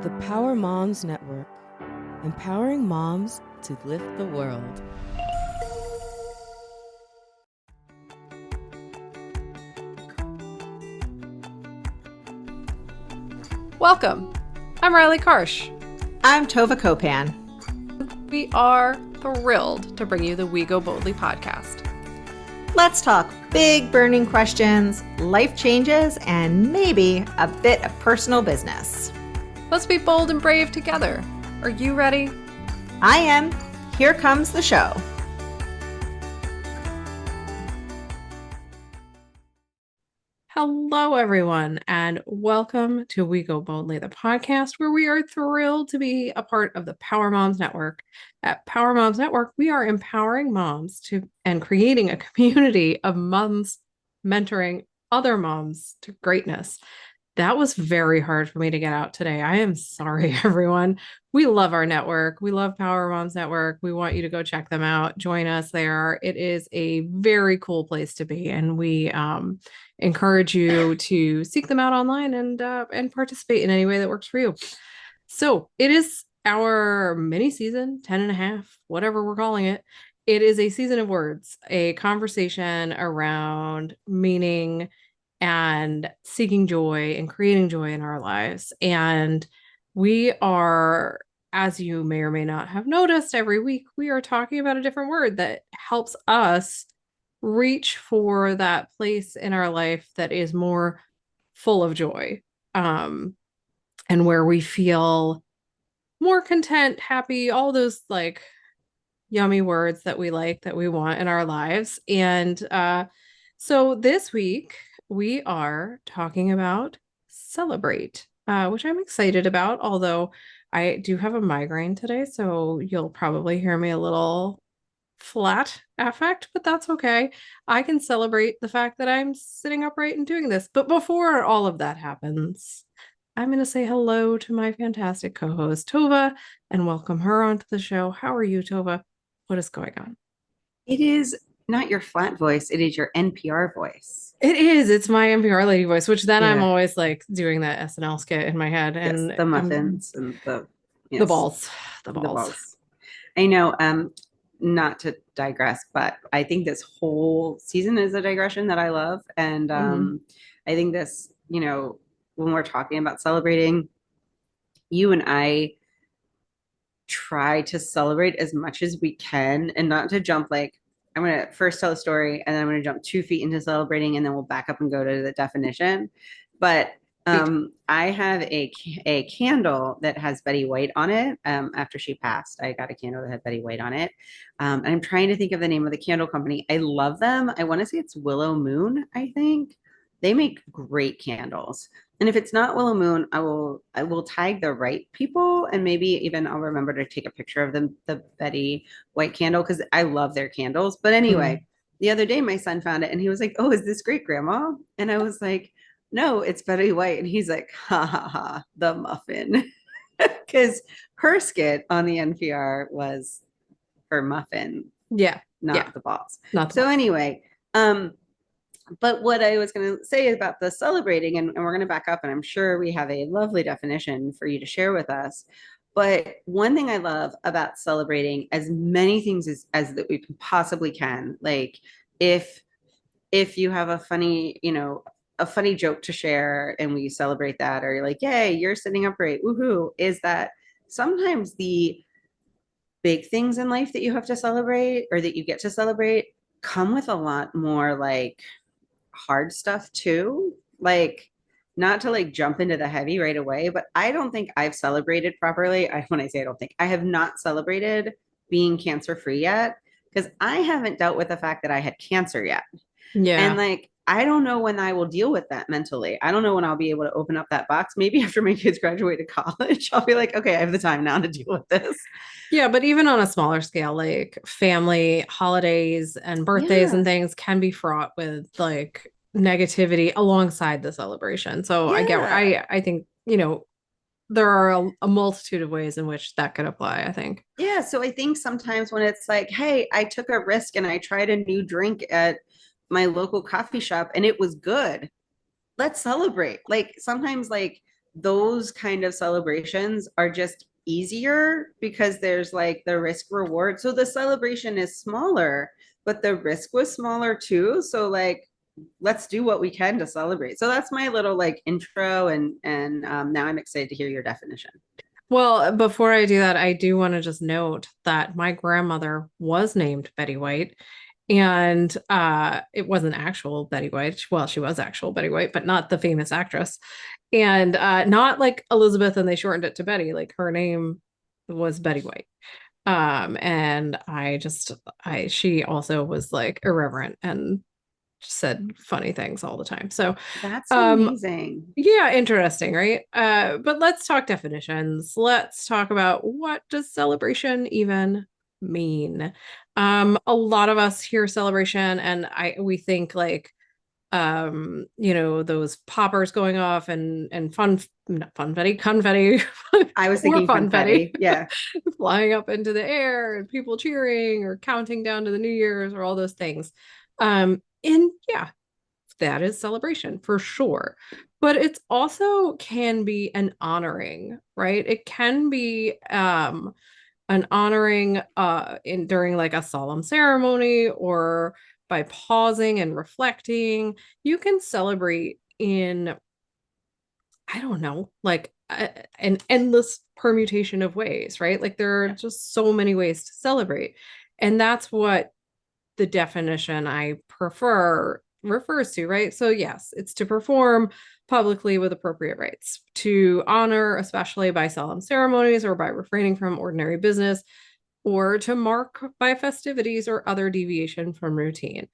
The Power Moms Network, empowering moms to lift the world. Welcome. I'm Riley Karsh. I'm Tova Kopan. We are thrilled to bring you the We Go Boldly podcast. Let's talk big burning questions, life changes, and maybe a bit of personal business. Let's be bold and brave together. Are you ready? I am. Here comes the show. Hello, everyone, and welcome to We Go Boldly, the podcast where we are thrilled to be a part of the Power Moms Network. At Power Moms Network, we are empowering moms and creating a community of moms mentoring other moms to greatness. That was very hard for me to get out today. I am sorry, everyone. We love our network. We love Power Moms Network. We want you to go check them out. Join us there. It is a very cool place to be, and we encourage you to seek them out online and participate in any way that works for you. So it is our mini season, 10 and a half, whatever we're calling it. It is a season of words, a conversation around meaning and seeking joy and creating joy in our lives. And we are, as you may or may not have noticed, every week we are talking about a different word that helps us reach for that place in our life that is more full of joy, and where we feel more content, happy, all those like yummy words that we like, that we want in our lives. And so this week we are talking about celebrate, which I'm excited about, although I do have a migraine today, so you'll probably hear me a little flat affect, but that's okay. I can celebrate the fact that I'm sitting upright and doing this. But before all of that happens, I'm going to say hello to my fantastic co-host, Tova, and welcome her onto the show. How are you, Tova? What is going on? It is not your flat voice. It is your NPR voice. It is. It's my NPR lady voice, which then I'm always like doing that SNL skit in my head. And yes, the muffins and the balls. The balls. I know, not to digress, but I think this whole season is a digression that I love. And I think this, when we're talking about celebrating, you and I try to celebrate as much as we can and not to jump like, I'm going to first tell a story and then I'm going to jump 2 feet into celebrating and then we'll back up and go to the definition. But I have a candle that has Betty White on it. After she passed, I got a candle that had Betty White on it. And I'm trying to think of the name of the candle company. I love them. I want to say it's Willow Moon, I think. They make great candles. And if it's not Willow Moon, I will tag the right people and maybe even I'll remember to take a picture of them, the Betty White candle, because I love their candles. But anyway, the other day my son found it and he was like, "Oh, is this great grandma?" And I was like, "No, it's Betty White." And he's like, "Ha ha ha, the muffin." Because her skit on the NPR was her muffin. Not the balls. Anyway, but what I was going to say about the celebrating, and we're going to back up, and I'm sure we have a lovely definition for you to share with us. But one thing I love about celebrating as many things as that we possibly can, like if you have a funny, a funny joke to share and we celebrate that, or you're like, "Yay, you're sitting upright, woohoo," is that sometimes the big things in life that you have to celebrate or that you get to celebrate come with a lot more like hard stuff too, like not to like jump into the heavy right away, but I don't think I've celebrated properly. When I say I don't think, I have not celebrated being cancer free yet, because I haven't dealt with the fact that I had cancer yet. And like I don't know when I will deal with that mentally. I don't know when I'll be able to open up that box. Maybe after my kids graduate to college, I'll be like, okay, I have the time now to deal with this. Yeah, but even on a smaller scale, like family holidays and birthdays and things can be fraught with like negativity alongside the celebration. So I think, there are a multitude of ways in which that could apply, I think. Yeah. So I think sometimes when it's like, hey, I took a risk and I tried a new drink at my local coffee shop and it was good, let's celebrate. Like sometimes like those kind of celebrations are just easier because there's like the risk reward. So the celebration is smaller, but the risk was smaller too. So like, let's do what we can to celebrate. So that's my little like intro, and now I'm excited to hear your definition. Well, before I do that, I do want to just note that my grandmother was named Betty White. And it wasn't actual Betty White. Well, she was actual Betty White, but not the famous actress. And not like Elizabeth and they shortened it to Betty. Like her name was Betty White. And she also was like irreverent and said funny things all the time. So That's amazing. yeah, interesting, right? But let's talk definitions. Let's talk about what does celebration even mean? A lot of us hear celebration and we think like those poppers going off and not confetti. I was thinking confetti. Yeah. Flying up into the air and people cheering or counting down to the New Year's or all those things. And yeah, that is celebration for sure. But it's also can be an honoring, right? It can be an honoring during like a solemn ceremony or by pausing and reflecting. You can celebrate in, I don't know, like an endless permutation of ways, right? Like there are just so many ways to celebrate. And that's what the definition I prefer refers to, right? So, yes, it's to perform publicly with appropriate rites, to honor, especially by solemn ceremonies or by refraining from ordinary business, or to mark by festivities or other deviation from routine.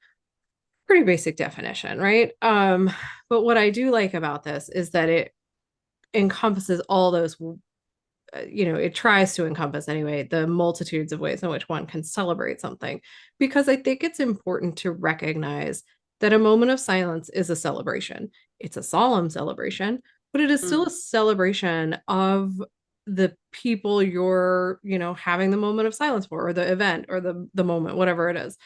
Pretty basic definition, right? But what I do like about this is that it encompasses all those it tries to encompass anyway the multitudes of ways in which one can celebrate something, because I think it's important to recognize that a moment of silence is a celebration. It's a solemn celebration, but it is still a celebration of the people you're having the moment of silence for, or the event, or the moment, whatever it is.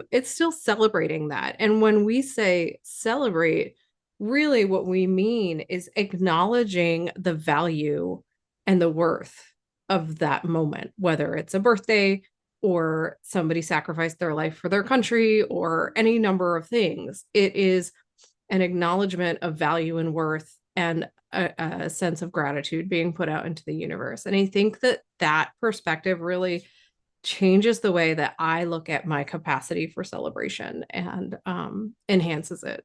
It's still celebrating that. And when we say celebrate, really what we mean is acknowledging the value and the worth of that moment, whether it's a birthday or somebody sacrificed their life for their country or any number of things. It is an acknowledgement of value and worth and a sense of gratitude being put out into the universe. And I think that that perspective really changes the way that I look at my capacity for celebration and enhances it.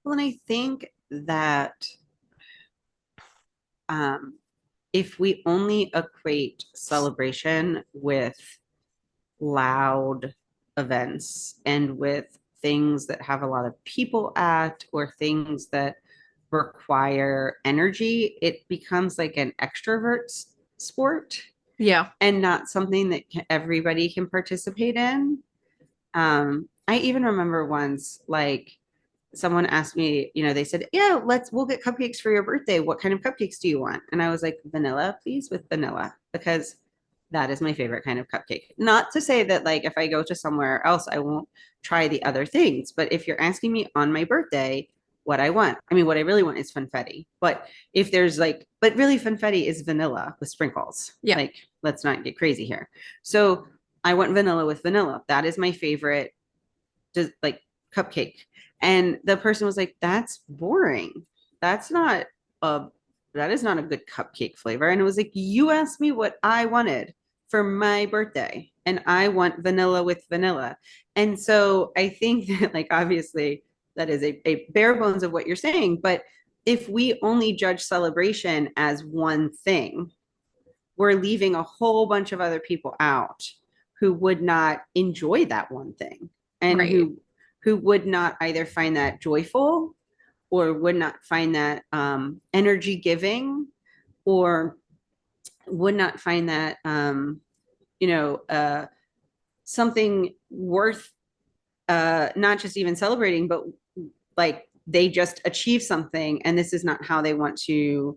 Well, and I think that if we only equate celebration with loud events and with things that have a lot of people at, or things that require energy, it becomes like an extrovert sport. Yeah. And not something that everybody can participate in. I even remember once, like, someone asked me, they said, yeah, we'll get cupcakes for your birthday. What kind of cupcakes do you want? And I was like, vanilla, please, with vanilla, because that is my favorite kind of cupcake. Not to say that, like, if I go to somewhere else, I won't try the other things. But if you're asking me on my birthday what I want, I mean, what I really want is funfetti. But if there's but really funfetti is vanilla with sprinkles. Yeah. Like, let's not get crazy here. So I want vanilla with vanilla. That is my favorite, just like cupcake. And the person was like, that's boring. That is not a good cupcake flavor. And it was like, you asked me what I wanted for my birthday, and I want vanilla with vanilla. And so I think that, like, obviously that is a bare bones of what you're saying. But if we only judge celebration as one thing, we're leaving a whole bunch of other people out who would not enjoy that one thing, and Right. who would not either find that joyful or would not find that energy giving, or would not find that something worth not just even celebrating, but like they just achieve something and this is not how they want to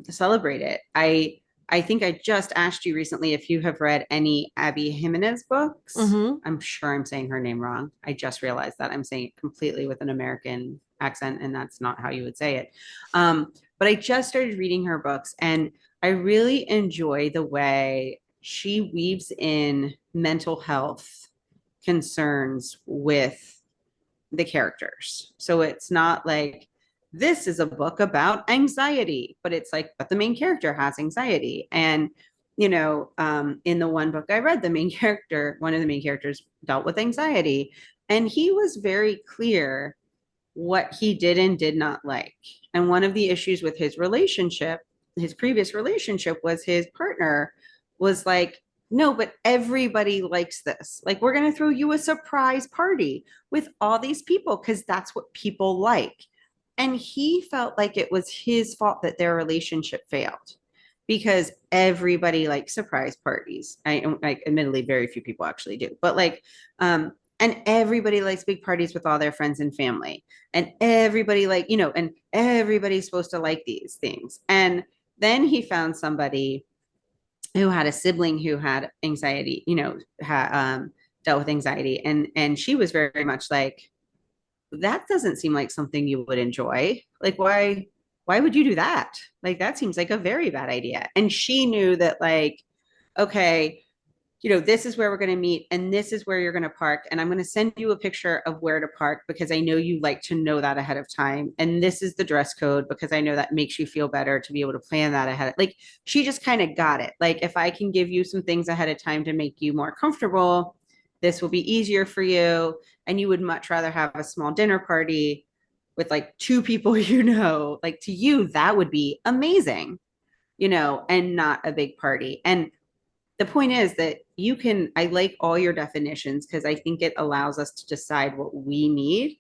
celebrate it. I think I just asked you recently if you have read any Abby Jimenez books. Mm-hmm. I'm sure I'm saying her name wrong. I just realized that I'm saying it completely with an American accent, and that's not how you would say it. But I just started reading her books, and I really enjoy the way she weaves in mental health concerns with the characters. So it's not like this is a book about anxiety, but it's like, but the main character has anxiety. And, in the one book I read, one of the main characters dealt with anxiety. And he was very clear what he did and did not like. And one of the issues with his previous relationship, was his partner was like, no, but everybody likes this. Like, we're going to throw you a surprise party with all these people because that's what people like. And he felt like it was his fault that their relationship failed because everybody likes surprise parties. Admittedly, very few people actually do, but and everybody likes big parties with all their friends and family. And everybody and everybody's supposed to like these things. And then he found somebody who had a sibling who had anxiety, dealt with anxiety. And she was very much like, that doesn't seem like something you would enjoy. Like, why would you do that? Like, that seems like a very bad idea. And she knew that, like, okay, this is where we're going to meet and this is where you're going to park. And I'm going to send you a picture of where to park because I know you like to know that ahead of time. And this is the dress code because I know that makes you feel better to be able to plan that ahead. Like, she just kind of got it. Like, if I can give you some things ahead of time to make you more comfortable, this will be easier for you. And you would much rather have a small dinner party with like 2 people, like, to you, that would be amazing, and not a big party. And the point is that I like all your definitions because I think it allows us to decide what we need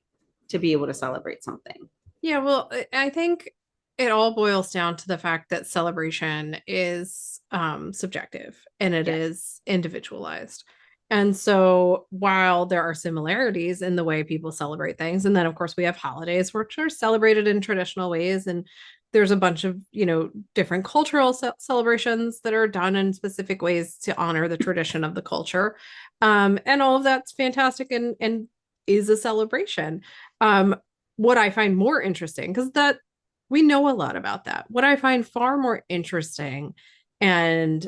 to be able to celebrate something. Yeah, well, I think it all boils down to the fact that celebration is subjective and it is individualized. And so while there are similarities in the way people celebrate things, and then of course we have holidays which are celebrated in traditional ways, and there's a bunch of, different cultural celebrations that are done in specific ways to honor the tradition of the culture. And all of that's fantastic and is a celebration. What I find more interesting, because that we know a lot about that. What I find far more interesting and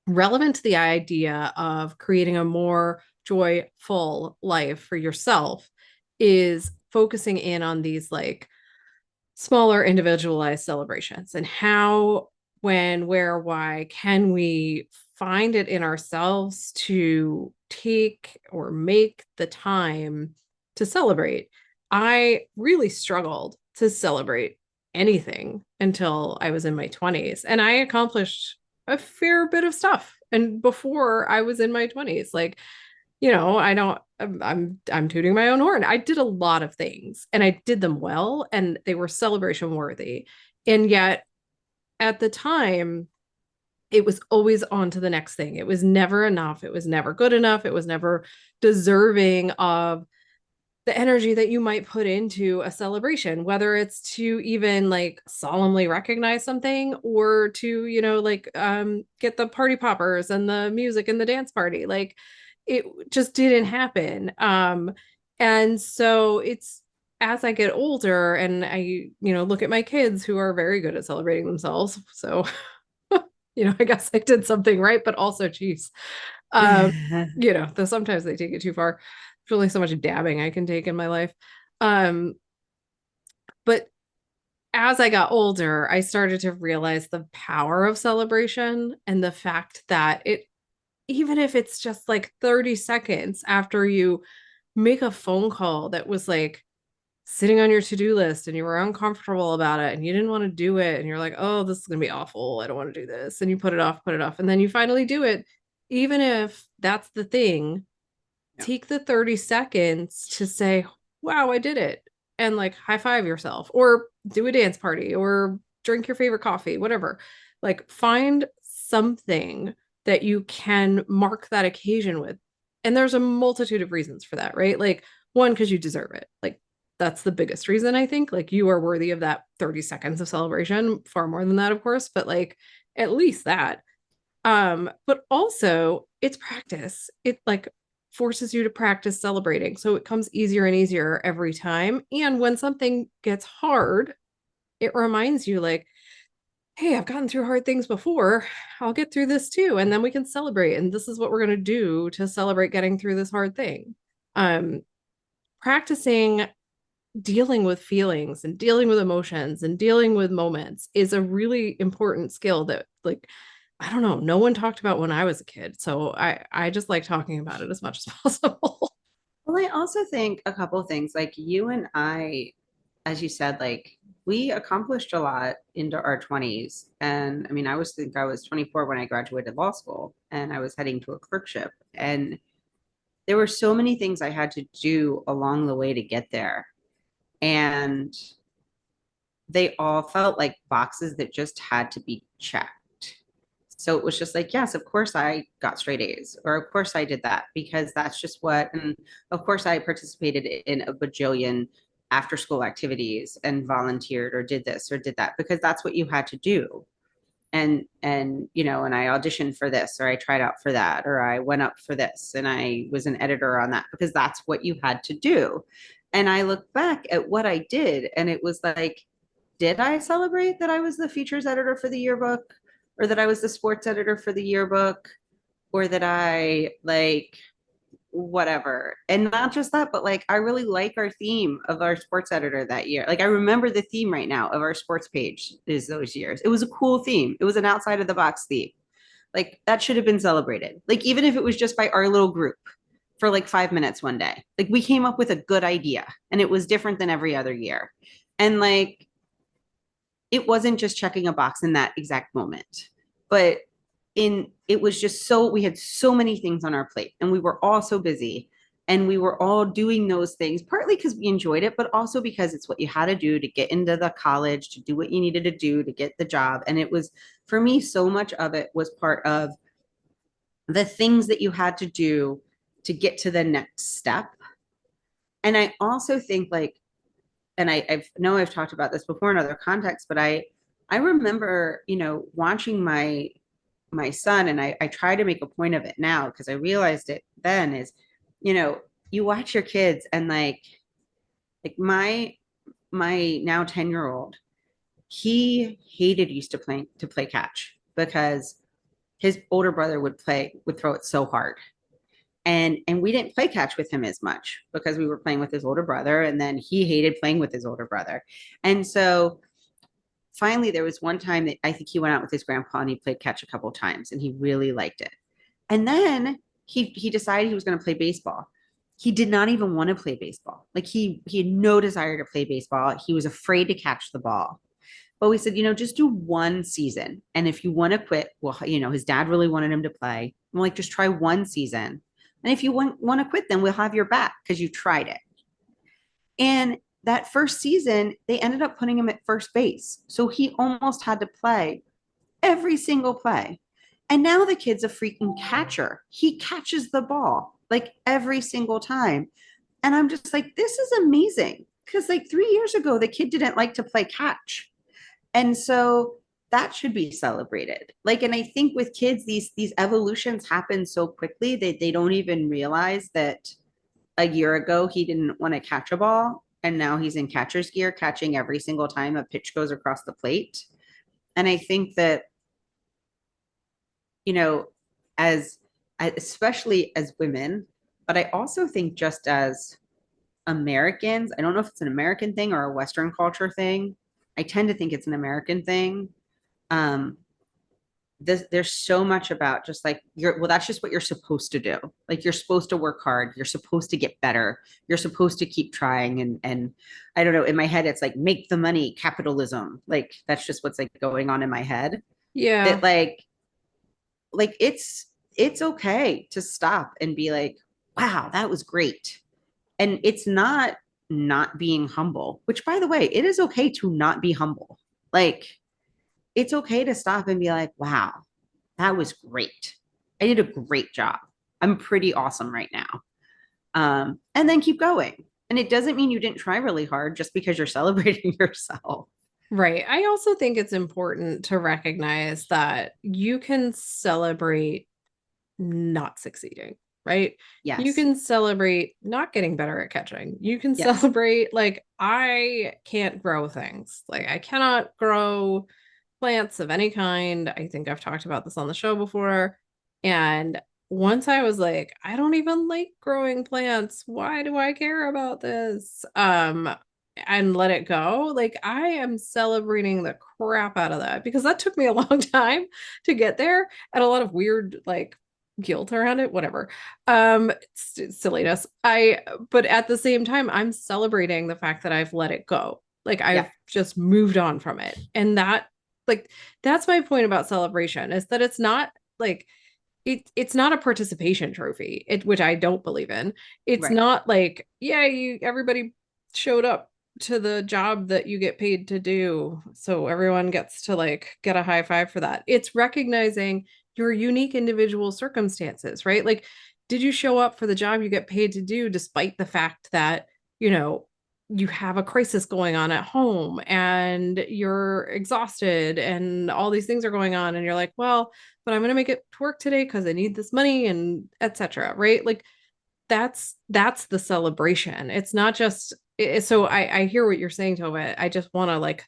relevant to the idea of creating a more joyful life for yourself is focusing in on these like smaller individualized celebrations and how, when, where, why can we find it in ourselves to take or make the time to celebrate. I really struggled to celebrate anything until I was in my 20s, and I accomplished a fair bit of stuff. And before I was in my 20s, like, I'm tooting my own horn. I did a lot of things and I did them well and they were celebration worthy. And yet at the time, it was always on to the next thing. It was never enough. It was never good enough. It was never deserving of the energy that you might put into a celebration, whether it's to even like solemnly recognize something or to, get the party poppers and the music and the dance party. Like, it just didn't happen. And so it's, as I get older and I, look at my kids who are very good at celebrating themselves. So, I guess I did something right, but also, geez, sometimes they take it too far. There's only so much dabbing I can take in my life. But as I got older, I started to realize the power of celebration and the fact that even if it's just like 30 seconds after you make a phone call that was like sitting on your to-do list and you were uncomfortable about it and you didn't want to do it and you're like, oh, this is going to be awful. I don't want to do this. And you put it off. And then you finally do it. Even if that's the thing, take the 30 seconds to say, wow, I did it. And like high five yourself or do a dance party or drink your favorite coffee, whatever. Like, find something that you can mark that occasion with. And there's a multitude of reasons for that, right? Like, one, because you deserve it. Like, that's the biggest reason, I think. Like, you are worthy of that 30 seconds of celebration, far more than that, of course, but like at least that. But also it's practice. It like forces you to practice celebrating. So it comes easier and easier every time. And when something gets hard, it reminds you like, hey, I've gotten through hard things before. I'll get through this too. And then we can celebrate. And this is what we're going to do to celebrate getting through this hard thing. Practicing dealing with feelings and dealing with emotions and dealing with moments is a really important skill that, like, I don't know, no one talked about when I was a kid. So I just like talking about it as much as possible. Well, I also think a couple of things, like you and I, as you said, like we accomplished a lot into our 20s. And I mean, I was 24 when I graduated law school and I was heading to a clerkship. And there were so many things I had to do along the way to get there. And they all felt like boxes that just had to be checked. So it was just like, yes, of course I got straight A's, or of course I did that because that's just what, and of course I participated in a bajillion after school activities and volunteered or did this or did that because that's what you had to do. And you know, and I auditioned for this or I tried out for that or I went up for this and I was an editor on that because that's what you had to do. And I look back at what I did and it was like, did I celebrate that I was the features editor for the yearbook or that I was the sports editor for the yearbook or that I like whatever. And not just that, but like I really like our theme of our sports editor that year. Like I remember the theme right now of our sports page is those years. It was a cool theme. It was an outside of the box theme. Like that should have been celebrated. Like even if it was just by our little group for like 5 minutes one day. Like we came up with a good idea and it was different than every other year. And like it wasn't just checking a box in that exact moment, but it was just so we had so many things on our plate and we were all so busy and we were all doing those things partly because we enjoyed it, but also because it's what you had to do to get into the college, to do what you needed to do to get the job. And it was, for me, so much of it was part of the things that you had to do to get to the next step. And I also think like, and I know I've talked about this before in other contexts, but I remember, you know, watching my son, and I try to make a point of it now because I realized it then is, you know, you watch your kids and like my now 10-year-old, he hated used to play catch because his older brother would throw it so hard. And we didn't play catch with him as much because we were playing with his older brother and then he hated playing with his older brother. And so finally there was one time that I think he went out with his grandpa and he played catch a couple of times and he really liked it. And then he decided he was going to play baseball. He did not even want to play baseball. Like he had no desire to play baseball. He was afraid to catch the ball. But we said, you know, just do one season. And if you want to quit, well, you know, his dad really wanted him to play. I'm like, just try one season. And if you want to quit, then we'll have your back because you tried it. And that first season, they ended up putting him at first base. So he almost had to play every single play. And now the kid's a freaking catcher. He catches the ball like every single time. And I'm just like, this is amazing. Because like 3 years ago, the kid didn't like to play catch. And so that should be celebrated. Like, and I think with kids, these evolutions happen so quickly that they don't even realize that a year ago he didn't want to catch a ball and now he's in catcher's gear catching every single time a pitch goes across the plate. And I think that, you know, as especially as women, but I also think just as Americans, I don't know if it's an American thing or a Western culture thing. I tend to think it's an American thing. There's so much about just like that's just what you're supposed to do. Like you're supposed to work hard, you're supposed to get better, you're supposed to keep trying. And I don't know, in my head it's like make the money, capitalism. Like that's just what's like going on in my head. Yeah. That like it's okay to stop and be like, wow, that was great. And it's not being humble, which by the way, it is okay to not be humble. Like it's okay to stop and be like, wow, that was great. I did a great job. I'm pretty awesome right now. And then keep going. And it doesn't mean you didn't try really hard just because you're celebrating yourself. Right. I also think it's important to recognize that you can celebrate not succeeding. right? Yes. You can celebrate not getting better at catching. You can Yes. celebrate, like, I can't grow things. Like, I cannot grow plants of any kind. I think I've talked about this on the show before. And once I was like, I don't even like growing plants. Why do I care about this? And let it go. Like, I am celebrating the crap out of that because that took me a long time to get there and a lot of weird, like, guilt around it, whatever. It's silliness. But at the same time, I'm celebrating the fact that I've let it go. Like, I've just moved on from it. And like, that's my point about celebration, is that it's not like it's not a participation trophy, which I don't believe in. It's not like, yeah, everybody showed up to the job that you get paid to do, so everyone gets to, like, get a high five for that. It's recognizing your unique individual circumstances, right? Like, did you show up for the job you get paid to do despite the fact that, you have a crisis going on at home and you're exhausted and all these things are going on and you're like, well, but I'm going to make it to work today because I need this money and etc. Right? Like, that's the celebration. It's not just so I hear what you're saying, Tova. I just want to, like,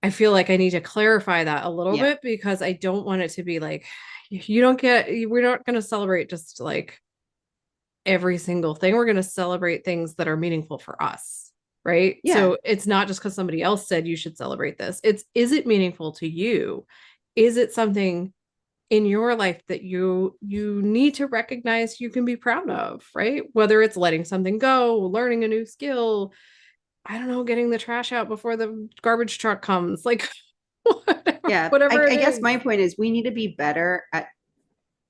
I feel like I need to clarify that a little bit because I don't want it to be like, we're not going to celebrate just like every single thing. We're going to celebrate things that are meaningful for us. Right. Yeah. So it's not just because somebody else said you should celebrate this. Is it meaningful to you? Is it something in your life that you need to recognize you can be proud of, right? Whether it's letting something go, learning a new skill, I don't know, getting the trash out before the garbage truck comes, like, whatever I guess my point is we need to be better at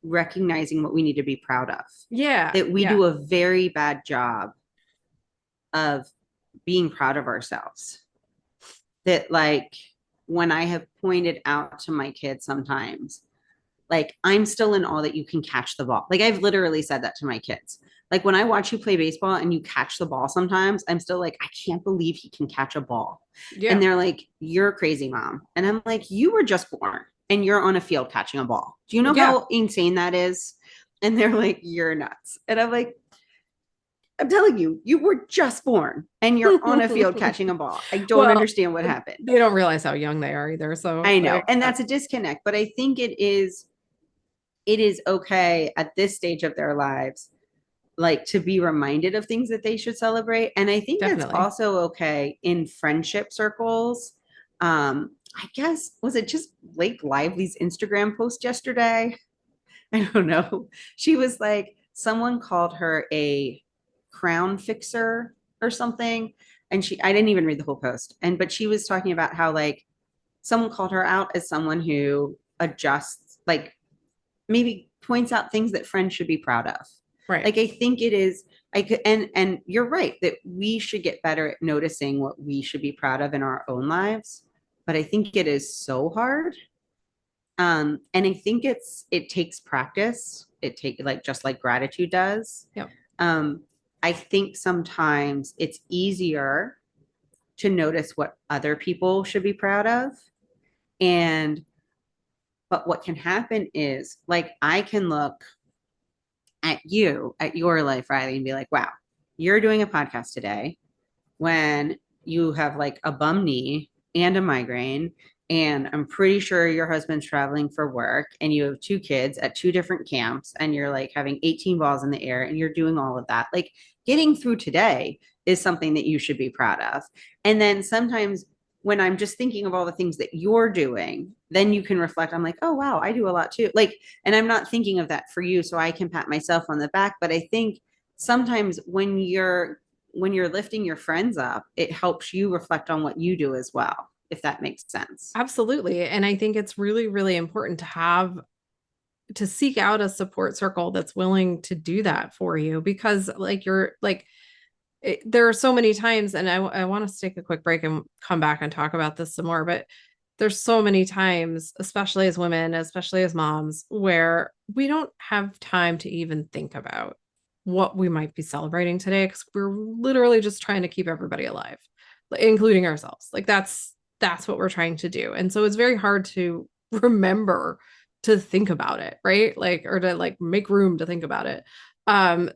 recognizing what we need to be proud of. Yeah. That we do a very bad job of being proud of ourselves. That, like, when I have pointed out to my kids sometimes, like, I'm still in awe that you can catch the ball. Like, I've literally said that to my kids. Like, when I watch you play baseball and you catch the ball sometimes, I'm still like, I can't believe he can catch a ball. Yeah. And they're like, you're crazy, mom. And I'm like, you were just born and you're on a field catching a ball. Do you know how insane that is? And they're like, you're nuts. And I'm like, I'm telling you, you were just born and you're on a field catching a ball. I don't understand what happened. They don't realize how young they are either. So I know. And that's a disconnect. But I think it is okay at this stage of their lives, like, to be reminded of things that they should celebrate. And I think that's also okay in friendship circles. I guess, was it just Blake Lively's Instagram post yesterday? I don't know. She was like, someone called her a crown fixer or something. And I didn't even read the whole post. But she was talking about how, like, someone called her out as someone who adjusts, like, maybe points out things that friends should be proud of. Right. Like, I think it is, and you're right that we should get better at noticing what we should be proud of in our own lives. But I think it is so hard. And I think it takes practice. Just like gratitude does. Yep. I think sometimes it's easier to notice what other people should be proud of. But what can happen is, like, I can look at your life, Riley, and be like, wow, you're doing a podcast today when you have, like, a bum knee and a migraine. And I'm pretty sure your husband's traveling for work and you have 2 kids at 2 different camps and you're, like, having 18 balls in the air and you're doing all of that. Like, getting through today is something that you should be proud of. And then sometimes when I'm just thinking of all the things that you're doing, then you can reflect. I'm like, oh, wow, I do a lot too. Like, and I'm not thinking of that for you, so I can pat myself on the back. But I think sometimes when you're lifting your friends up, it helps you reflect on what you do as well, if that makes sense. Absolutely. And I think it's really, really important to seek out a support circle that's willing to do that for you, because, like, there are so many times, and I want us to take a quick break and come back and talk about this some more, but there's so many times, especially as women, especially as moms, where we don't have time to even think about what we might be celebrating today because we're literally just trying to keep everybody alive, including ourselves. Like, that's what we're trying to do. And so it's very hard to remember to think about it, right? Like, or to like make room to think about it.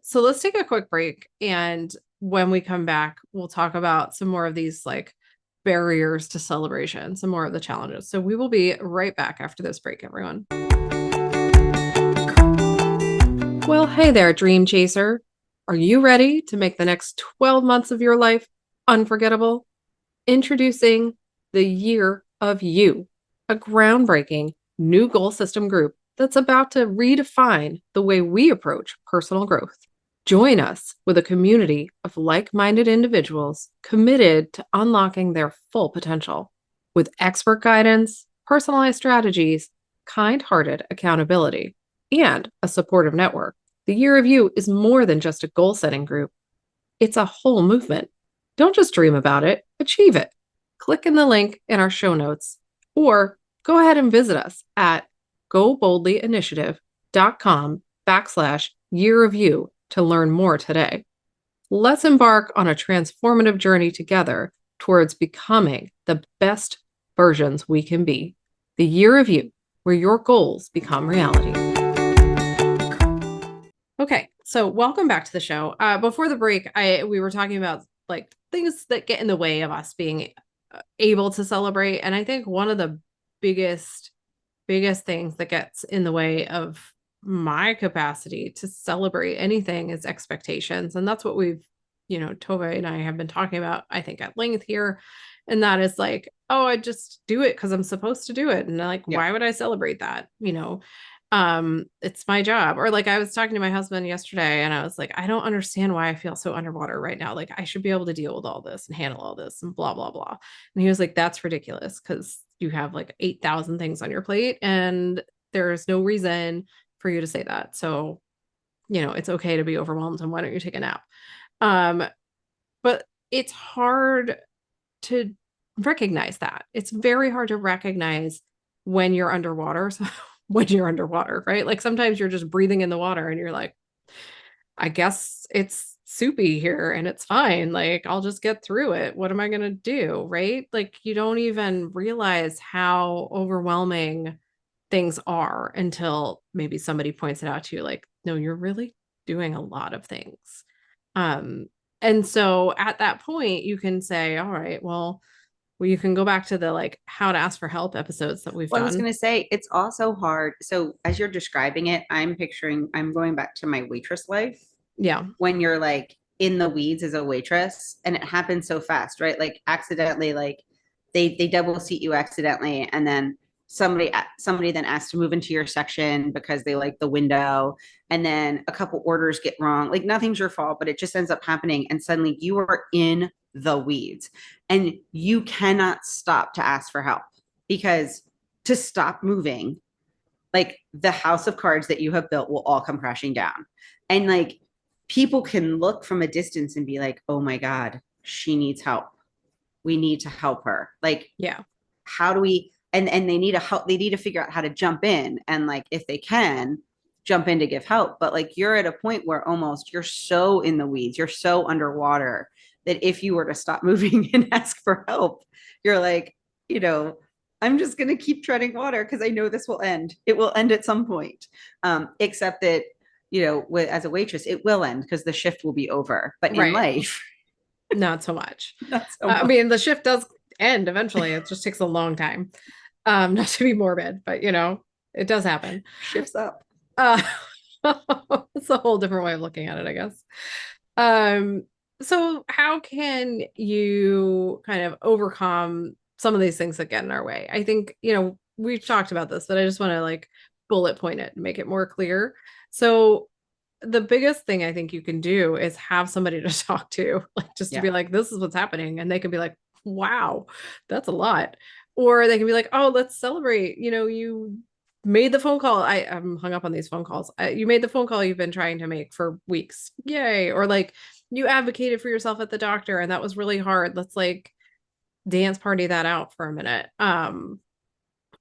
So let's take a quick break. And when we come back, we'll talk about some more of these like barriers to celebration, some more of the challenges. So we will be right back after this break, everyone. Well, hey there, dream chaser. Are you ready to make the next 12 months of your life unforgettable? Introducing the Year of You, a groundbreaking new goal system group that's about to redefine the way we approach personal growth. Join us with a community of like-minded individuals committed to unlocking their full potential. With expert guidance, personalized strategies, kind-hearted accountability, and a supportive network, the Year of You is more than just a goal-setting group. It's a whole movement. Don't just dream about it, achieve it. Click in the link in our show notes, or go ahead and visit us at goboldlyinitiative.com/year of you to learn more today. Let's embark on a transformative journey together towards becoming the best versions we can be. The Year of You, where your goals become reality. Okay, so welcome back to the show. Before the break, we were talking about like things that get in the way of us being able to celebrate, and I think one of the biggest things that gets in the way of my capacity to celebrate anything is expectations, and that's what we've, Tova and I have been talking about, I think, at length here, and that is like, oh, I just do it because I'm supposed to do it, and like, why would I celebrate that? It's my job. Or like I was talking to my husband yesterday and I was like, I don't understand why I feel so underwater right now. Like I should be able to deal with all this and handle all this and blah, blah, blah. And he was like, that's ridiculous because you have like 8,000 things on your plate and there's no reason for you to say that. So, it's okay to be overwhelmed and why don't you take a nap? But it's hard to recognize that. It's very hard to recognize when you're underwater. So when you're underwater, right? Like sometimes you're just breathing in the water and you're like, I guess it's soupy here and it's fine. Like I'll just get through it. What am I going to do? Right? Like you don't even realize how overwhelming things are until maybe somebody points it out to you like, no, you're really doing a lot of things. And so at that point you can say, all right, well, you can go back to the like how to ask for help episodes that we've done. I was going to say it's also hard. So as you're describing it, I'm going back to my waitress life. Yeah. When you're like in the weeds as a waitress and it happens so fast, right? Like accidentally, like they double seat you accidentally. And then somebody then asks to move into your section because they like the window. And then a couple orders get wrong. Like nothing's your fault, but it just ends up happening. And suddenly you are in the weeds and you cannot stop to ask for help because to stop moving, like the house of cards that you have built will all come crashing down. And like people can look from a distance and be like, oh my God, she needs help. We need to help her. Like, yeah, how do we, and they need to figure out how to jump in. And like, if they can jump in to give help, but like, you're at a point where almost you're so in the weeds, you're so underwater that if you were to stop moving and ask for help, you're like, I'm just going to keep treading water because I know this will end. It will end at some point. Except that, as a waitress, it will end because the shift will be over. But in life, not so much. Not so much. I mean, the shift does end eventually. It just takes a long time. Not to be morbid, but it does happen. Shifts up. It's a whole different way of looking at it, I guess. So how can you kind of overcome some of these things that get in our way? I think, we've talked about this, but I just want to like bullet point it and make it more clear. So the biggest thing I think you can do is have somebody to talk to, like just to be like, this is what's happening. And they can be like, wow, that's a lot. Or they can be like, oh, let's celebrate. You made the phone call. I'm hung up on these phone calls. You made the phone call you've been trying to make for weeks. Yay. Or like you advocated for yourself at the doctor and that was really hard. Let's like dance party that out for a minute.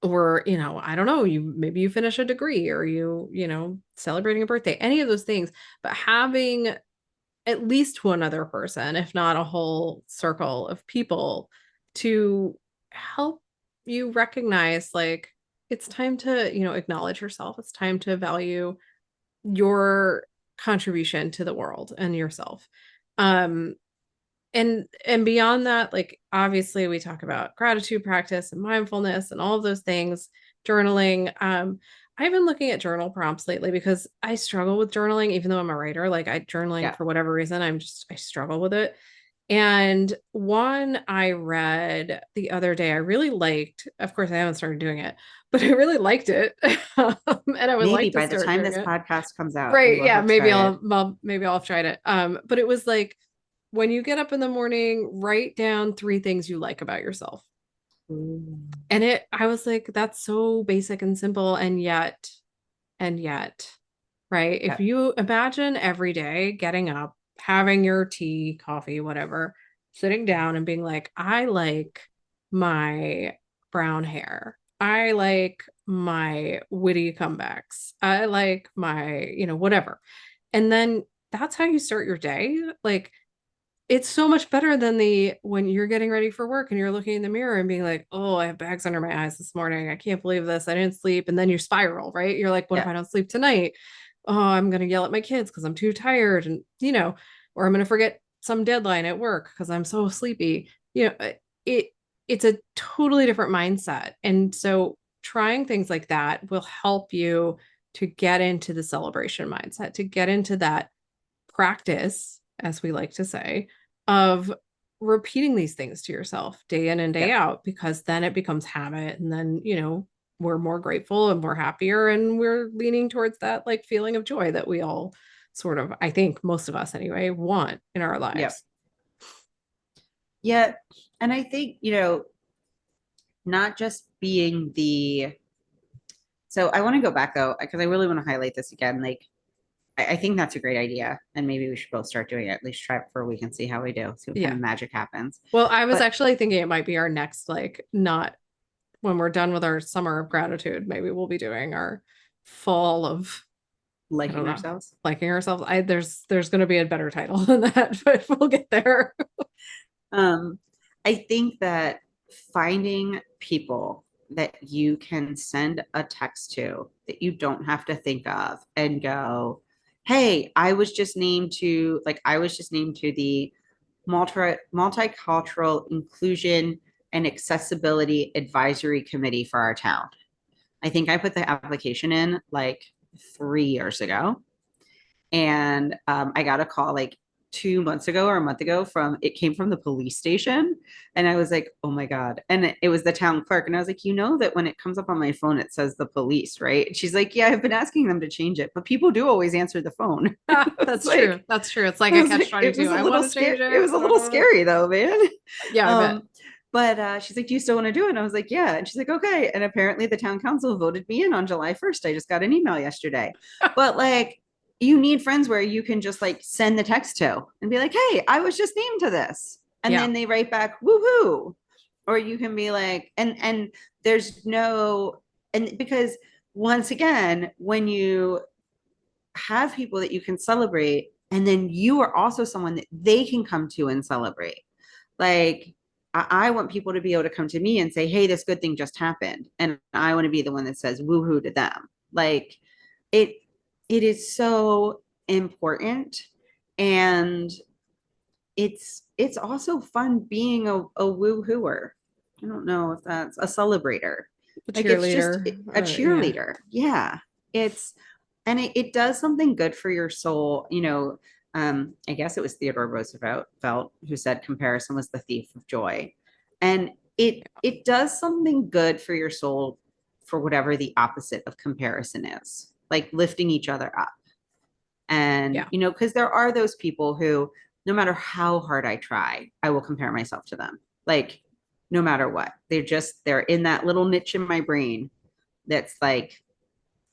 Or, I don't know, maybe you finish a degree or celebrating a birthday, any of those things, but having at least one other person, if not a whole circle of people to help you recognize like, it's time to, acknowledge yourself. It's time to value your contribution to the world and yourself. Um, and beyond that, like obviously we talk about gratitude practice and mindfulness and all of those things, journaling. I've been looking at journal prompts lately because I struggle with journaling, even though I'm a writer. Like journaling Yeah. for whatever reason, I struggle with it. And one I read the other day, I really liked. Of course, I haven't started doing it, but I really liked it. And I would Maybe like to by the start time doing this it. podcast comes out, you Right. will Yeah. have started. Maybe I'll have tried it. But it was like when you get up in the morning, write down 3 things you like about yourself. Ooh. And I was like, that's so basic and simple. And yet, right? If Yep. you imagine every day getting up, having your tea, coffee, whatever, sitting down and being like, I like my brown hair. I like my witty comebacks. I like my, whatever. And then that's how you start your day. Like, it's so much better than when you're getting ready for work and you're looking in the mirror and being like, oh, I have bags under my eyes this morning. I can't believe this. I didn't sleep. And then you spiral, right? You're like, what if Yeah. I don't sleep tonight? Oh, I'm going to yell at my kids because I'm too tired. And, or I'm going to forget some deadline at work because I'm so sleepy. It, it's a totally different mindset. And so trying things like that will help you to get into the celebration mindset, to get into that practice, as we like to say, of repeating these things to yourself day in and day Yep. out, because then it becomes habit. And then, we're more grateful and we're happier and we're leaning towards that like feeling of joy that we all sort of, I think most of us anyway, want in our Yep. lives. Yeah. And I think, not just being so I want to go back though, because I really want to highlight this again. Like, I think that's a great idea. And maybe we should both start doing it, at least try it for a week and see how we do. See what kind Yeah. of magic happens. Well, I was But actually thinking it might be our next, like, not when we're done with our summer of gratitude, maybe we'll be doing our fall of, I don't liking know, ourselves. liking ourselves. There's going to be a better title than that, but we'll get there. Um, I think that finding people that you can send a text to that you don't have to think of and go, hey, I was just named to the multicultural inclusion and accessibility advisory committee for our town. I think I put the application in like 3 years ago. And I got a call like 2 months ago or a month ago it came from the police station. And I was like, oh my God. And it was the town clerk. And I was like, that when it comes up on my phone, it says the police, right? And she's like, yeah, I've been asking them to change it, but people do always answer the phone. That's true. That's true. It's like I a was catch like, it 22. was a I little want to change scary. It it. was a little scary though, man. Yeah, I bet. But she's like, do you still want to do it? And I was like, yeah. And she's like, okay. And apparently the town council voted me in on July 1st. I just got an email yesterday. But like, you need friends where you can just like send the text to and be like, hey, I was just named to this. And Yeah. then they write back, woohoo. Or you can be like, and there's no, and because once again, when you have people that you can celebrate, and then you are also someone that they can come to and celebrate. Like, I want people to be able to come to me and say, hey, this good thing just happened. And I want to be the one that says woohoo to them. Like, it is so important. And it's also fun being a woohooer. I don't know if that's a celebrator. A Like, it's just cheerleader. a Yeah. cheerleader. Yeah. And it does something good for your soul. I guess it was Theodore Roosevelt who said comparison was the thief of joy. And it does something good for your soul for whatever the opposite of comparison is, like lifting each other up. And, Yeah. because there are those people who, no matter how hard I try, I will compare myself to them. Like, no matter what, they're in that little niche in my brain that's like,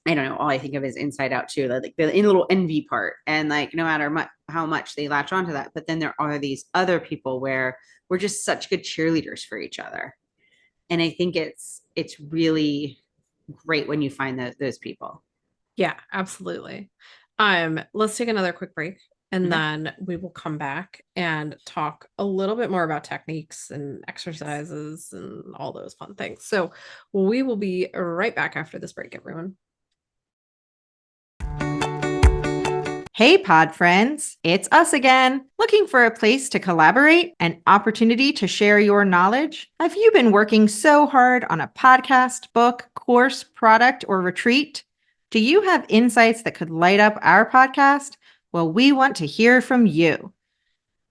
I don't know, all I think of is Inside Out too, like the little envy part. And like, no matter how much they latch onto that, but then there are these other people where we're just such good cheerleaders for each other. And I think it's really great when you find those people. Yeah, absolutely. Let's take another quick break. And then we will come back and talk a little bit more about techniques and exercises and all those fun things. So we will be right back after this break, everyone. Hey, pod friends, it's us again. Looking for a place to collaborate, an opportunity to share your knowledge? Have you been working so hard on a podcast, book, course, product, or retreat? Do you have insights that could light up our podcast? Well, we want to hear from you.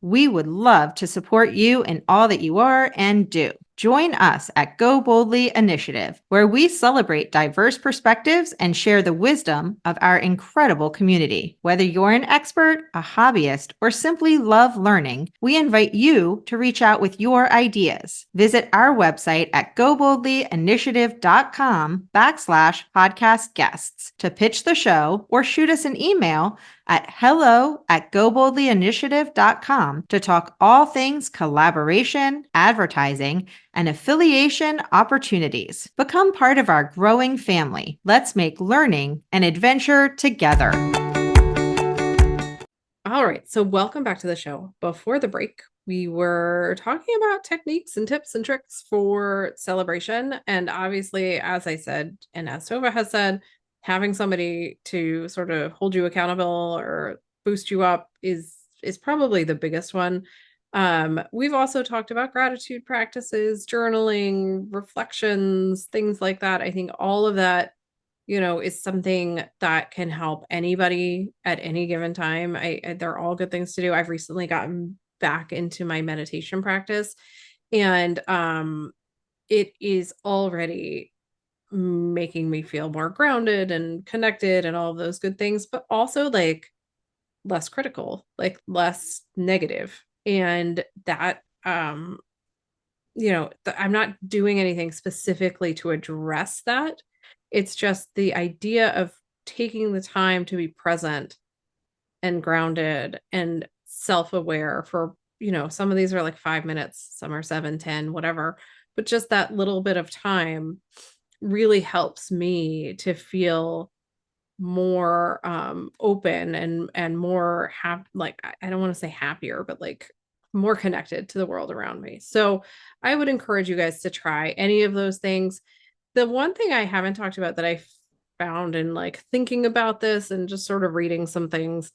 We would love to support you in all that you are and do. Join us at Go Boldly Initiative, where we celebrate diverse perspectives and share the wisdom of our incredible community. Whether you're an expert, a hobbyist, or simply love learning, we invite you to reach out with your ideas. Visit our website at goboldlyinitiative.com/podcast guests to pitch the show or shoot us an email at hello@goboldlyinitiative.com to talk all things collaboration, advertising, and affiliation opportunities. Become part of our growing family. Let's make learning an adventure together. All right, so welcome back to the show. Before the break, we were talking about techniques and tips and tricks for celebration. And obviously, as I said, and as Tova has said, having somebody to sort of hold you accountable or boost you up is probably the biggest one. We've also talked about gratitude practices, journaling, reflections, things like that. I think all of that, is something that can help anybody at any given time. They're all good things to do. I've recently gotten back into my meditation practice, and it is already making me feel more grounded and connected and all of those good things, but also like less critical, like less negative. And that I'm not doing anything specifically to address that. It's just the idea of taking the time to be present and grounded and self-aware for, some of these are like 5 minutes, some are 7, 10, whatever. But just that little bit of time really helps me to feel more open and more like I don't want to say happier, but like more connected to the world around me. So I would encourage you guys to try any of those things. The one thing I haven't talked about that I found in like thinking about this and just sort of reading some things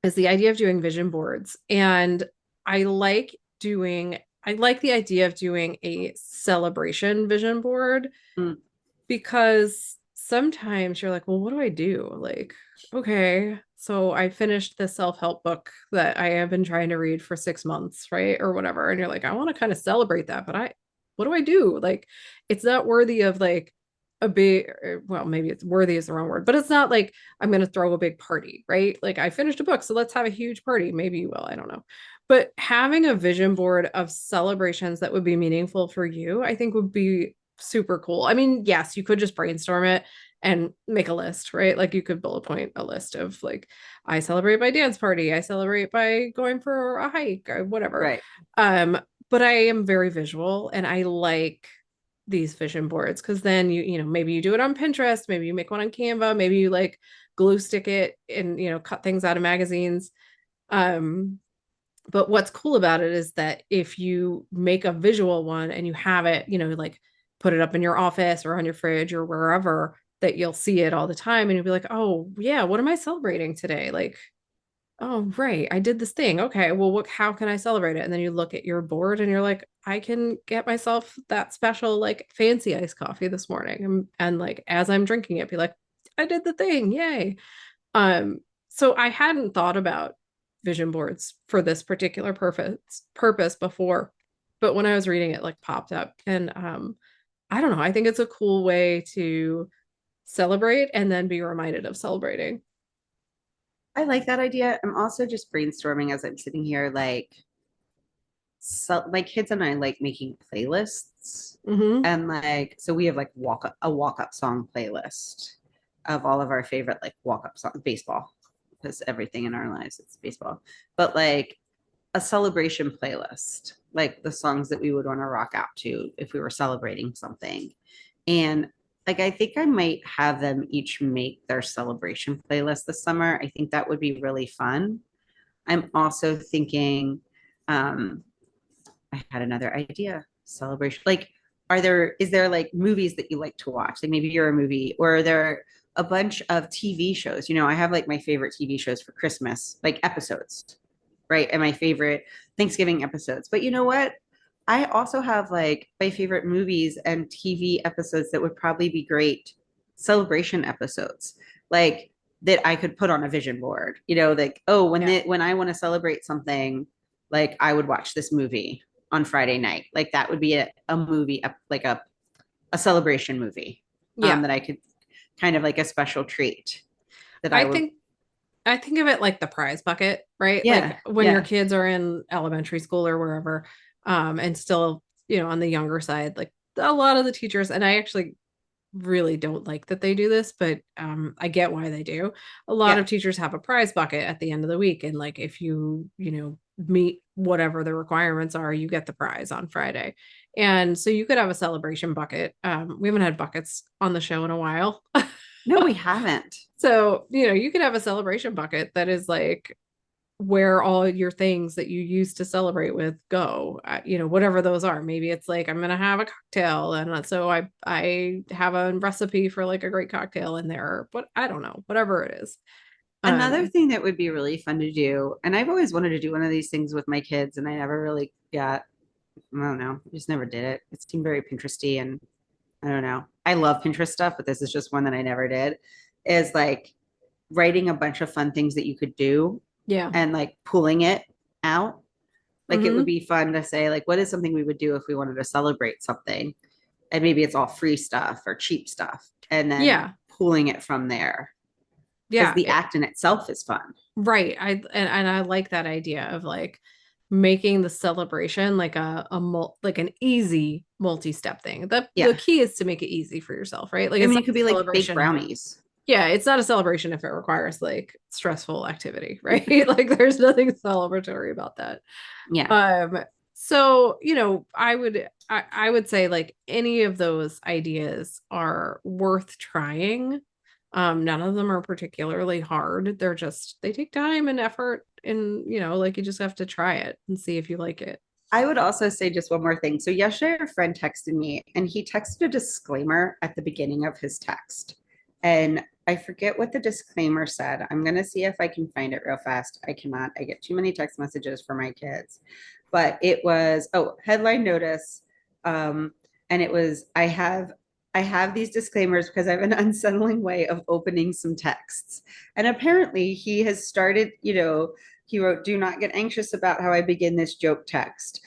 is the idea of doing vision boards. And I like the idea of doing a celebration vision board because sometimes you're like, well, what do I do? Like, okay, so I finished the self-help book that I have been trying to read for 6 months, right? Or whatever. And you're like, I want to kind of celebrate that, but what do I do? Like, it's not worthy of like a big, well, maybe it's worthy is the wrong word, but it's not like I'm going to throw a big party, right? Like I finished a book, so let's have a huge party. Maybe you will, I don't know. But having a vision board of celebrations that would be meaningful for you, I think would be super cool. I mean, yes, you could just brainstorm it and make a list, right? Like you could bullet point a list of like, I celebrate my dance party, I celebrate by going for a hike or whatever. Right. But I am very visual and I like these vision boards because then maybe you do it on Pinterest, maybe you make one on Canva, maybe you like glue stick it and cut things out of magazines. But what's cool about it is that if you make a visual one and you have it, like put it up in your office or on your fridge or wherever, that you'll see it all the time and you'll be like, oh yeah, what am I celebrating today? Like, oh, right, I did this thing. Okay, well, how can I celebrate it? And then you look at your board and you're like, I can get myself that special, like fancy iced coffee this morning. And like, as I'm drinking it, be like, I did the thing. Yay. So I hadn't thought about vision boards for this particular purpose before, but when I was reading it, like popped up and, I don't know. I think it's a cool way to celebrate and then be reminded of celebrating. I like that idea. I'm also just brainstorming as I'm sitting here, like, so my kids and I like making playlists, and like, so we have like a walk up song playlist of all of our favorite like walk up songs, baseball, because everything in our lives it's baseball, but like a celebration playlist, like the songs that we would want to rock out to if we were celebrating something. And like I think I might have them each make their celebration playlist this summer. I think that would be really fun. I'm also thinking, um, I had another idea. Celebration. Like, is there like movies that you like to watch? Like maybe you're a movie, or are there a bunch of TV shows? You know, I have like my favorite TV shows for Christmas, like episodes, right? And my favorite Thanksgiving episodes. But you know what? I also have like my favorite movies and TV episodes that would probably be great celebration episodes. Like that I could put on a vision board. You know, like, oh, when I want to celebrate something, like I would watch this movie on Friday night. Like that would be a movie, like a celebration movie, Yeah. that I could kind of like a special treat that I I would. think I think of it like the prize bucket, right? Yeah, Like when your yeah, kids are in elementary school or wherever, and still, on the younger side, like a lot of the teachers, and I actually really don't like that they do this, but I get why they do. A lot yeah. of teachers have a prize bucket at the end of the week, and like if meet whatever the requirements are, you get the prize on Friday. And so you could have a celebration bucket. We haven't had buckets on the show in a while. No, we haven't. So, you could have a celebration bucket that is like where all your things that you used to celebrate with go, whatever those are. Maybe it's like I'm gonna have a cocktail, and so I have a recipe for like a great cocktail in there, but I don't know, whatever it is. Another thing that would be really fun to do, and I've always wanted to do one of these things with my kids, and I never really got, I don't know, just never did it. It seemed very Pinteresty, and I don't know. I love Pinterest stuff, but this is just one that I never did. Is like writing a bunch of fun things that you could do Yeah. and like pulling it out. Like it would Mhm. be fun to say, like, what is something we would do if we wanted to celebrate something? And maybe it's all free stuff or cheap stuff, and then Yeah. pulling it from there. Because Yeah. the act in itself is fun. Right. And I like that idea of like making the celebration like like an easy multi-step thing. The Yeah. key is to make it easy for yourself, right? Like I it's mean, not it could a be like baked celebration. brownies. Yeah, it's not a celebration if it requires like stressful activity, right? Like there's nothing celebratory about that. Yeah. So, I would say like any of those ideas are worth trying. None of them are particularly hard. They take time and effort, and like you just have to try it and see if you like it. I would also say just one more thing. So yesterday, a friend texted me and he texted a disclaimer at the beginning of his text. And I forget what the disclaimer said. I'm going to see if I can find it real fast. I cannot. I get too many text messages for my kids. But it was, headline notice. And it was, I have these disclaimers because I have an unsettling way of opening some texts. And apparently he has started, he wrote, "Do not get anxious about how I begin this joke text."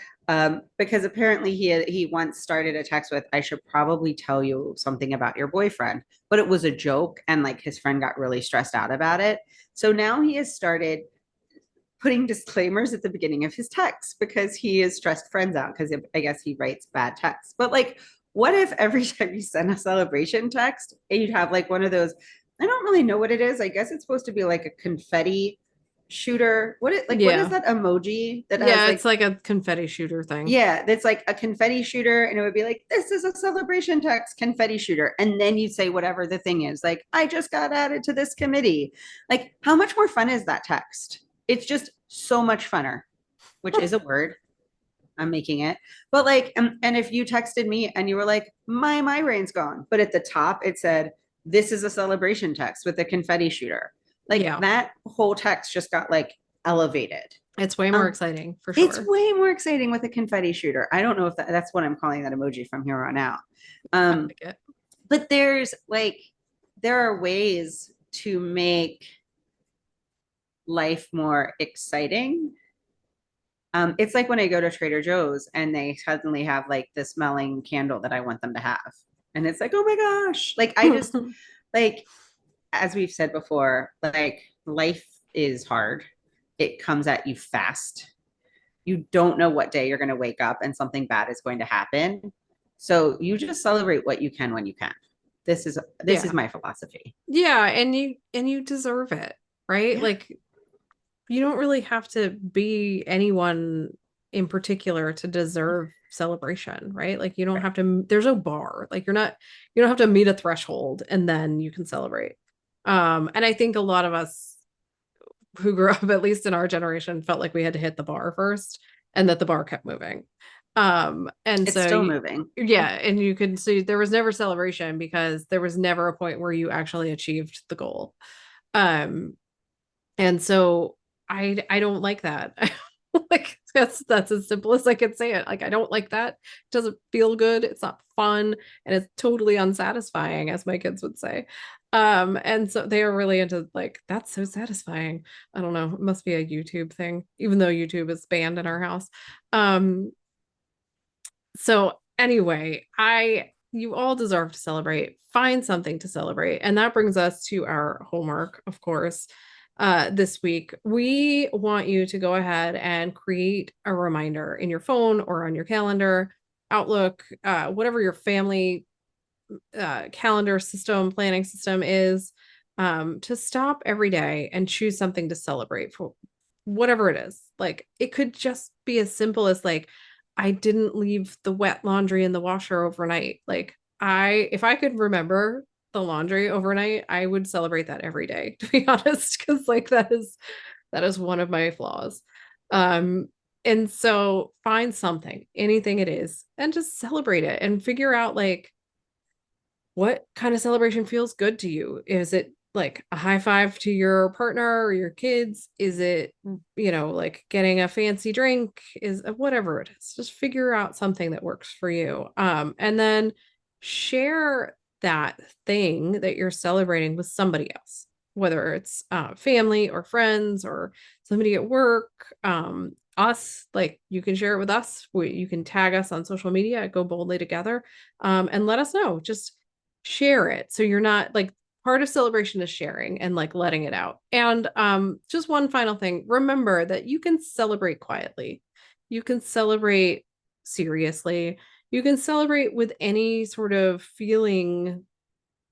Because apparently he once started a text with, "I should probably tell you something about your boyfriend," but it was a joke, and like his friend got really stressed out about it. So now he has started putting disclaimers at the beginning of his text because he has stressed friends out because I guess he writes bad texts. But like, what if every time you send a celebration text, you'd have like one of those? I don't really know what it is. I guess it's supposed to be like a confetti shooter. What is Yeah. that emoji that has Yeah, like, it's like a confetti shooter thing. yeah, that's like a confetti shooter, and it would be like, "This is a celebration text, confetti shooter," and then you say whatever the thing is, like, "I just got added to this committee." Like, how much more fun is that text? It's just so much funner, which is a word. I'm making it, but like, and if you texted me and you were like, "My migraine's gone," but at the top it said, "This is a celebration text with a confetti shooter," like Yeah. that whole text just got like elevated. It's way more exciting for It's sure. way more exciting with a confetti shooter. I don't know if that's what I'm calling that emoji from here on out. I Um, like it. but there are ways to make life more exciting. It's like when I go to Trader Joe's and they suddenly have like the smelling candle that I want them to have. And it's like, oh my gosh. Like I just like, as we've said before, like life is hard. It comes at you fast. You don't know what day you're going to wake up and something bad is going to happen. So you just celebrate what you can when you can. This is Yeah. my philosophy. Yeah, and you deserve it, right? Yeah. Like you don't really have to be anyone in particular to deserve celebration, right? Like you don't have to, there's no bar. Like you don't have to meet a threshold and then you can celebrate. And I think a lot of us who grew up, at least in our generation, felt like we had to hit the bar first and that the bar kept moving. And It's so still moving. Yeah. And you could see there was never celebration because there was never a point where you actually achieved the goal. And so I don't like that. Like that's as simple as I could say it. Like I don't like that. It doesn't feel good. It's not fun and it's totally unsatisfying, as my kids would say. And so they are really into like that's so satisfying. I don't know. It must be a YouTube thing, even though YouTube is banned in our house. So anyway, you all deserve to celebrate. Find something to celebrate. And that brings us to our homework, of course. This week, we want you to go ahead and create a reminder in your phone or on your calendar, Outlook, whatever your family calendar system, planning system is, to stop every day and choose something to celebrate for whatever it is. Like it could just be as simple as like, I didn't leave the wet laundry in the washer overnight. Like if I could remember the laundry overnight, I would celebrate that every day, to be honest, because like that is one of my flaws. And so find something, anything it is, and just celebrate it and figure out like what kind of celebration feels good to you. Is it like a high five to your partner or your kids? Is it, like getting a fancy drink? Is whatever it is, just figure out something that works for you. And then share that thing that you're celebrating with somebody else, whether it's family or friends or somebody at work. Us, like you can share it with us. You can tag us on social media at Go Boldly Together, and let us know. Just share it. So you're not like part of celebration is sharing and like letting it out. And just one final thing, remember that you can celebrate quietly. You can celebrate seriously. You can celebrate with any sort of feeling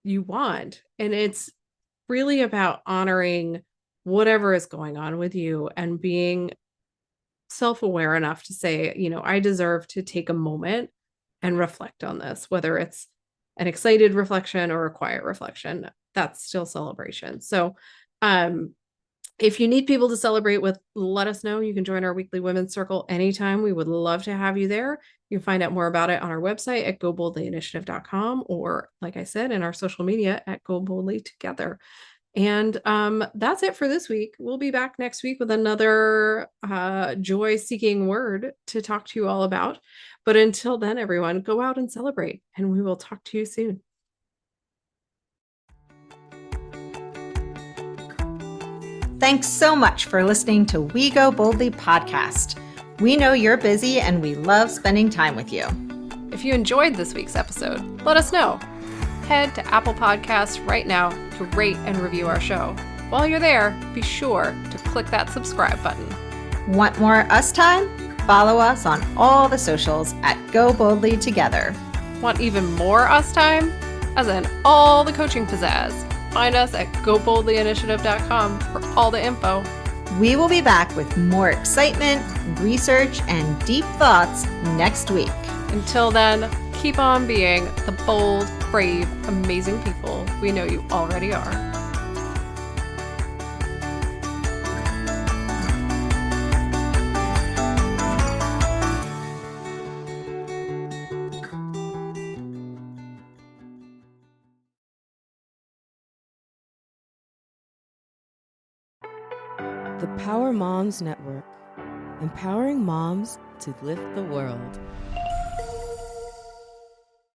you want. And it's really about honoring whatever is going on with you and being self-aware enough to say, I deserve to take a moment and reflect on this, whether it's an excited reflection or a quiet reflection. That's still celebration. So, if you need people to celebrate with, let us know. You can join our weekly women's circle anytime. We would love to have you there. You can find out more about it on our website at goboldlyinitiative.com, or like I said, in our social media at Go Boldly Together. And that's it for this week. We'll be back next week with another joy-seeking word to talk to you all about. But until then, everyone, go out and celebrate, and we will talk to you soon. Thanks so much for listening to We Go Boldly podcast. We know you're busy and we love spending time with you. If you enjoyed this week's episode, let us know. Head to Apple Podcasts right now to rate and review our show. While you're there, be sure to click that subscribe button. Want more us time? Follow us on all the socials at Go Boldly Together. Want even more us time? As in all the coaching pizzazz. Find us at goboldlyinitiative.com for all the info. We will be back with more excitement, research, and deep thoughts next week. Until then, keep on being the bold, brave, amazing people we know you already are. The Power Moms Network, empowering moms to lift the world.